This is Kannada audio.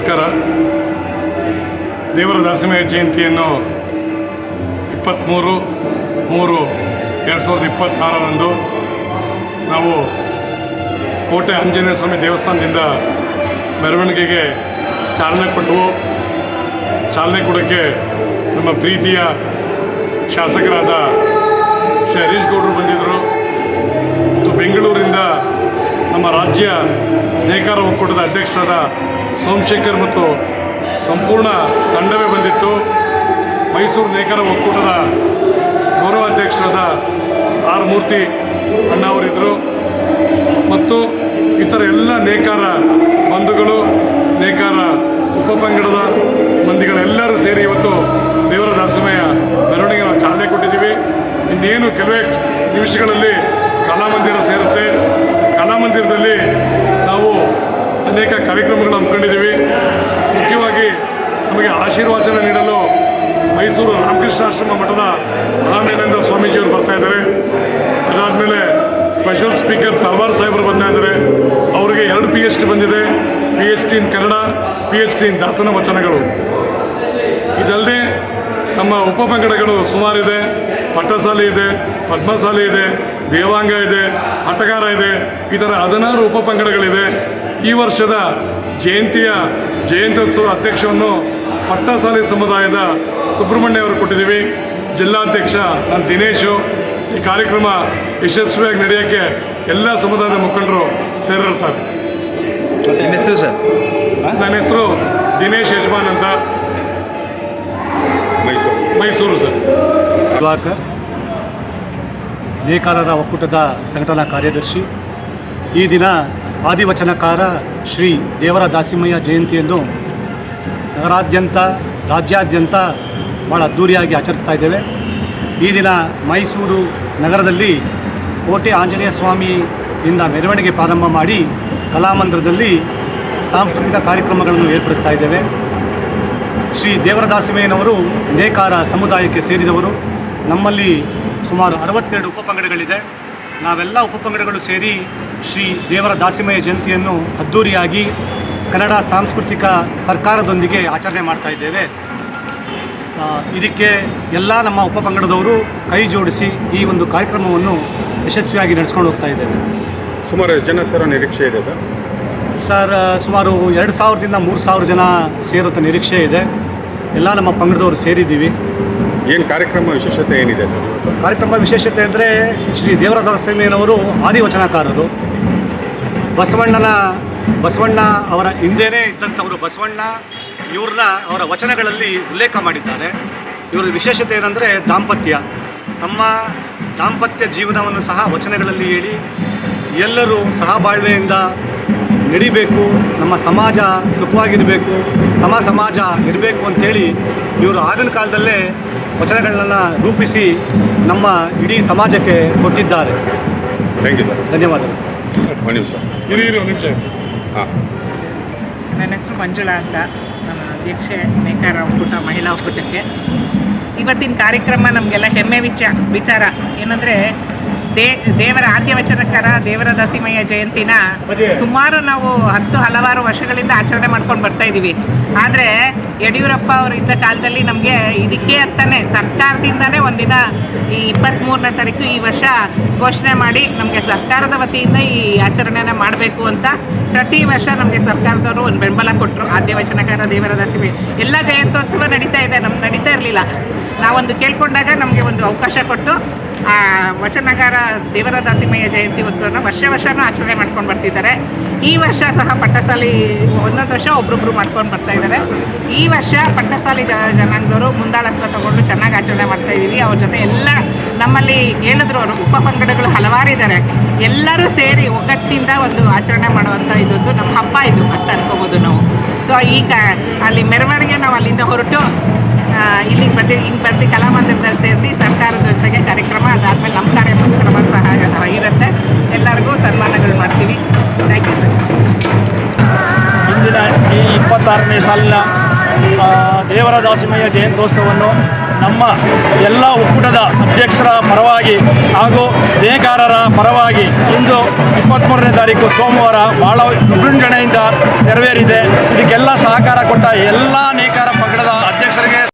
ನಮಸ್ಕಾರ. ದೇವರ ದಾಸಿಮಯ್ಯ ಜಯಂತಿಯನ್ನು 23/3/2026 ನಾವು ಕೋಟೆ ಆಂಜನೇಯ ಸ್ವಾಮಿ ದೇವಸ್ಥಾನದಿಂದ ಮೆರವಣಿಗೆಗೆ ಚಾಲನೆ ಕೊಡೋಕ್ಕೆ ನಮ್ಮ ಪ್ರೀತಿಯ ಶಾಸಕರಾದ ಶ್ರೀ ಹರೀಶ್ ಗೌಡರು ಬಂದಿದ್ದರು. ಮತ್ತು ಬೆಂಗಳೂರಿಂದ ನಮ್ಮ ರಾಜ್ಯ ನೇಕಾರ ಒಕ್ಕೂಟದ ಅಧ್ಯಕ್ಷರಾದ ಸೋಮಶೇಖರ್ ಮತ್ತು ಸಂಪೂರ್ಣ ತಂಡವೇ ಬಂದಿತ್ತು. ಮೈಸೂರು ನೇಕಾರ ಒಕ್ಕೂಟದ ಗೌರವಾಧ್ಯಕ್ಷರಾದ ಆರ್ ಮೂರ್ತಿ ಅಣ್ಣ ಅವರಿದ್ದರು ಮತ್ತು ಇತರ ಎಲ್ಲ ನೇಕಾರ ಬಂಧುಗಳು, ನೇಕಾರ ಉಪಪಂಗಡದ ಮಂದಿಗಳೆಲ್ಲರೂ ಸೇರಿ ಇವತ್ತು ದೇವರ ದಾಸಿಮಯ್ಯ ಮೆರವಣಿಗೆ ನಾವು ಚಾಲನೆ ಕೊಟ್ಟಿದ್ದೀವಿ. ಇನ್ನೇನು ಕೆಲವೇ ನಿಮಿಷಗಳಲ್ಲಿ ಕಲಾಮಂದಿರ ಸೇರುತ್ತೆ. ಕಲಾಮಂದಿರದಲ್ಲಿ ನಾವು ಅನೇಕ ಕಾರ್ಯಕ್ರಮಗಳನ್ನು ಹಮ್ಮಿಕೊಂಡಿದ್ದೀವಿ. ಮುಖ್ಯವಾಗಿ ನಮಗೆ ಆಶೀರ್ವಚನ ನೀಡಲು ಮೈಸೂರು ರಾಮಕೃಷ್ಣಾಶ್ರಮ ಮಠದ ಮಹಾಮೇನೇಂದ್ರ ಸ್ವಾಮೀಜಿಯವರು ಬರ್ತಾ ಇದ್ದಾರೆ. ಅದಾದಮೇಲೆ ಸ್ಪೆಷಲ್ ಸ್ಪೀಕರ್ ತಲ್ವಾರ್ ಸಾಹೇಬರು ಬರ್ತಾ ಇದ್ದಾರೆ. ಅವರಿಗೆ 2 PhD ಬಂದಿದೆ. PhD ಇನ್ ಕನ್ನಡ, PhD ಇನ್ ದಾಸನ ವಚನಗಳು. ಇದಲ್ಲದೆ ನಮ್ಮ ಉಪಪಂಗಡಗಳು ಸುಮಾರಿದೆ. ಪಟ್ಟಸಾಲೆ ಇದೆ, ಪದ್ಮಸಾಲೆ ಇದೆ, ದೇವಾಂಗ ಇದೆ, ಹಟಗಾರ ಇದೆ. ಈ ಥರ 16 ಉಪಪಂಗಡಗಳಿದೆ. ಈ ವರ್ಷದ ಜಯಂತ್ಯೋತ್ಸವ ಅಧ್ಯಕ್ಷವನ್ನು ಪಟ್ಟಸಾಲೆ ಸಮುದಾಯದ ಸುಬ್ರಹ್ಮಣ್ಯ ಅವರು ಕೊಟ್ಟಿದ್ದೀವಿ. ಜಿಲ್ಲಾಧ್ಯಕ್ಷ ನಾನು ದಿನೇಶು. ಈ ಕಾರ್ಯಕ್ರಮ ಯಶಸ್ವಿಯಾಗಿ ನಡೆಯೋಕ್ಕೆ ಎಲ್ಲ ಸಮುದಾಯದ ಮುಖಂಡರು ಸೇರಿರ್ತಾರೆ. ನಿಮ್ಮ ಹೆಸರು ಸರ್? ನನ್ನ ಹೆಸರು ದಿನೇಶ್ ಯಜಮಾನ್ ಅಂತ, ಮೈಸೂರು ಸರ್. ದಿವಾಕರ್, ನೇಕಾರರ ಒಕ್ಕೂಟದ ಸಂಘಟನಾ ಕಾರ್ಯದರ್ಶಿ. ಈ ದಿನ ಆದಿವಚನಕಾರ ಶ್ರೀ ದೇವರ ದಾಸಿಮಯ್ಯ ಜಯಂತಿಯನ್ನು ನಗರಾದ್ಯಂತ, ರಾಜ್ಯಾದ್ಯಂತ ಭಾಳ ಅದ್ಧೂರಿಯಾಗಿ ಆಚರಿಸ್ತಾ ಇದ್ದೇವೆ. ಈ ದಿನ ಮೈಸೂರು ನಗರದಲ್ಲಿ ಕೋಟೆ ಆಂಜನೇಯ ಸ್ವಾಮಿಯಿಂದ ಮೆರವಣಿಗೆ ಪ್ರಾರಂಭ ಮಾಡಿ ಕಲಾಮಂದಿರದಲ್ಲಿ ಸಾಂಸ್ಕೃತಿಕ ಕಾರ್ಯಕ್ರಮಗಳನ್ನು ಏರ್ಪಡಿಸ್ತಾ ಇದ್ದೇವೆ. ಶ್ರೀ ದೇವರ ದಾಸಿಮಯ್ಯನವರು ನೇಕಾರ ಸಮುದಾಯಕ್ಕೆ ಸೇರಿದವರು. ನಮ್ಮಲ್ಲಿ ಸುಮಾರು 62 ಉಪಪಂಗಡಗಳಿದೆ. ನಾವೆಲ್ಲ ಉಪಪಂಗಡಗಳು ಸೇರಿ ಶ್ರೀ ದೇವರ ದಾಸಿಮಯ್ಯ ಜಯಂತಿಯನ್ನು ಅದ್ಧೂರಿಯಾಗಿ ಕನ್ನಡ ಸಾಂಸ್ಕೃತಿಕ ಸರ್ಕಾರದೊಂದಿಗೆ ಆಚರಣೆ ಮಾಡ್ತಾ ಇದ್ದೇವೆ. ಇದಕ್ಕೆ ಎಲ್ಲ ನಮ್ಮ ಉಪಪಂಗಡದವರು ಕೈ ಜೋಡಿಸಿ ಈ ಒಂದು ಕಾರ್ಯಕ್ರಮವನ್ನು ಯಶಸ್ವಿಯಾಗಿ ನಡೆಸ್ಕೊಂಡು ಹೋಗ್ತಾ ಇದ್ದೇವೆ. ಸುಮಾರು ಜನ ಸೇರೋ ನಿರೀಕ್ಷೆ ಇದೆ ಸರ್? ಸುಮಾರು 2000ದಿಂದ 3000 ಜನ ಸೇರುವಂಥ ನಿರೀಕ್ಷೆ ಇದೆ. ಎಲ್ಲ ನಮ್ಮ ಪಂಗಡದವರು ಸೇರಿದ್ದೀವಿ. ಏನು ಕಾರ್ಯಕ್ರಮ ವಿಶೇಷತೆ ಏನಿದೆ ಸರ್? ಕಾರ್ಯಕ್ರಮ ವಿಶೇಷತೆ ಅಂದರೆ ಶ್ರೀ ದೇವರ ದಾಸಿಮಯ್ಯನವರು ಆದಿವಚನಕಾರರು. ಬಸವಣ್ಣ ಅವರ ಹಿಂದೆಯೇ ಇದ್ದಂಥವರು. ಬಸವಣ್ಣ ಇವ್ರನ್ನ ಅವರ ವಚನಗಳಲ್ಲಿ ಉಲ್ಲೇಖ ಮಾಡಿದ್ದಾರೆ. ಇವರ ವಿಶೇಷತೆ ಏನಂದರೆ ತಮ್ಮ ದಾಂಪತ್ಯ ಜೀವನವನ್ನು ಸಹ ವಚನಗಳಲ್ಲಿ ಹೇಳಿ ಎಲ್ಲರೂ ಸಹಬಾಳ್ವೆಯಿಂದ ನಡಿಬೇಕು, ನಮ್ಮ ಸಮಾಜ ಸುಖವಾಗಿರಬೇಕು, ಸಮಾಜ ಇರಬೇಕು ಅಂಥೇಳಿ ಇವರು ಆಗಿನ ಕಾಲದಲ್ಲೇ ವಚನಗಳನ್ನು ರೂಪಿಸಿ ನಮ್ಮ ಇಡೀ ಸಮಾಜಕ್ಕೆ ಕೊಟ್ಟಿದ್ದಾರೆ. Thank you sir. ಧನ್ಯವಾದಗಳು. ಒಂದು ನಿಮಿಷ. ಹಾಂ, ನನ್ನ ಹೆಸರು ಮಂಜುಳಾ ಅಂತ, ನಾನು ಅಧ್ಯಕ್ಷೆ ನೇಕಾರ ಒಕ್ಕೂಟ ಮಹಿಳಾ ಒಕ್ಕೂಟಕ್ಕೆ. ಇವತ್ತಿನ ಕಾರ್ಯಕ್ರಮ ನಮಗೆಲ್ಲ ಹೆಮ್ಮೆ ವಿಚಾರ ಏನಂದರೆ ದೇವರ ಆದ್ಯವಚನಕಾರ ದೇವರ ದಾಸಿಮಯ್ಯ ಜಯಂತಿನ ಸುಮಾರು ನಾವು ಹಲವಾರು ವರ್ಷಗಳಿಂದ ಆಚರಣೆ ಮಾಡ್ಕೊಂಡು ಬರ್ತಾ ಇದ್ದೀವಿ. ಆದರೆ ಯಡಿಯೂರಪ್ಪ ಅವರು ಇದ್ದ ಕಾಲದಲ್ಲಿ ನಮಗೆ ಇದಕ್ಕೆ ಅಂತಾನೆ ಸರ್ಕಾರದಿಂದನೇ ಒಂದಿನ ಈ 23ನೇ ತಾರೀಕು ಈ ವರ್ಷ ಘೋಷಣೆ ಮಾಡಿ ನಮಗೆ ಸರ್ಕಾರದ ವತಿಯಿಂದ ಈ ಆಚರಣೆನ ಮಾಡಬೇಕು ಅಂತ ಪ್ರತಿ ವರ್ಷ ನಮಗೆ ಸರ್ಕಾರದವರು ಒಂದು ಬೆಂಬಲ ಕೊಟ್ಟರು. ಆದ್ಯವಚನಕಾರ ದೇವರ ದಾಸಿಮಯ್ಯ ಎಲ್ಲ ಜಯಂತ್ಯೋತ್ಸವ ನಡೀತಾ ಇದೆ, ನಮ್ಗೆ ನಡೀತಾ ಇರಲಿಲ್ಲ. ನಾವೊಂದು ಕೇಳ್ಕೊಂಡಾಗ ನಮಗೆ ಒಂದು ಅವಕಾಶ ಕೊಟ್ಟು ಆ ವಚನಕಾರ ದೇವರ ದಾಸಿಮಯ್ಯ ಜಯಂತಿ ಉತ್ಸವನ ವರ್ಷನೂ ಆಚರಣೆ ಮಾಡ್ಕೊಂಡು ಬರ್ತಿದ್ದಾರೆ. ಈ ವರ್ಷ ಸಹ ಪಟ್ಟಸಾಲಿ ಒಂದೊಂದು ವರ್ಷ ಒಬ್ಬೊಬ್ಬರು ಮಾಡ್ಕೊಂಡು ಬರ್ತಾ ಇದ್ದಾರೆ. ಈ ವರ್ಷ ಪಟ್ಟಸಾಲಿ ಜನಾಂಗದವರು ಮುಂದಾಳತ್ವ ತಗೊಂಡು ಚೆನ್ನಾಗಿ ಆಚರಣೆ ಮಾಡ್ತಾ ಇದ್ದೀವಿ. ಅವ್ರ ಜೊತೆ ಎಲ್ಲ ನಮ್ಮಲ್ಲಿ ಹೇಳಿದ್ರು ಅವರು ಉಪಪಂಗಡಗಳು ಹಲವಾರು ಇದ್ದಾರೆ. ಎಲ್ಲರೂ ಸೇರಿ ಒಗ್ಗಟ್ಟಿನಿಂದ ಒಂದು ಆಚರಣೆ ಮಾಡುವಂಥ ಇದೊಂದು ನಮ್ಮ ಹಬ್ಬ ಇದು ಅಂತ ಅನ್ಕೋಬೋದು ನಾವು. ಸೊ ಈಗ ಅಲ್ಲಿ ಮೆರವಣಿಗೆ ನಾವು ಅಲ್ಲಿಂದ ಹೊರಟು ಇಲ್ಲಿಗೆ ಬಂದು ಕಲಾಮಂದಿರದಲ್ಲಿ ಸೇರಿಸಿ ಸರ್ಕಾರದ ಜೊತೆಗೆ ಕಾರ್ಯಕ್ರಮ, ಅದಾದಮೇಲೆ ನಮ್ಮ ಕಾರ್ಯಕ್ರಮ ಸಹ ಇರುತ್ತೆ. ಎಲ್ಲರಿಗೂ ಸನ್ಮಾನಗಳು ಮಾಡ್ತೀವಿ. Thank you sir. ಇಂದಿನ ಈ 26ನೇ ಸಾಲಿನ ದೇವರ ದಾಸಿಮಯ್ಯ ಜಯಂತ್ಯೋತ್ಸವವನ್ನು ನಮ್ಮ ಎಲ್ಲ ಒಕ್ಕೂಟದ ಅಧ್ಯಕ್ಷರ ಪರವಾಗಿ ಹಾಗೂ ನೇಕಾರರ ಪರವಾಗಿ ಇಂದು 23ನೇ ತಾರೀಕು ಸೋಮವಾರ ಭಾಳ ವಿಜೃಂಭಣೆಯಿಂದ ನೆರವೇರಿದೆ. ಇದಕ್ಕೆಲ್ಲ ಸಹಕಾರ ಕೊಟ್ಟ ಎಲ್ಲ ನೇಕಾರ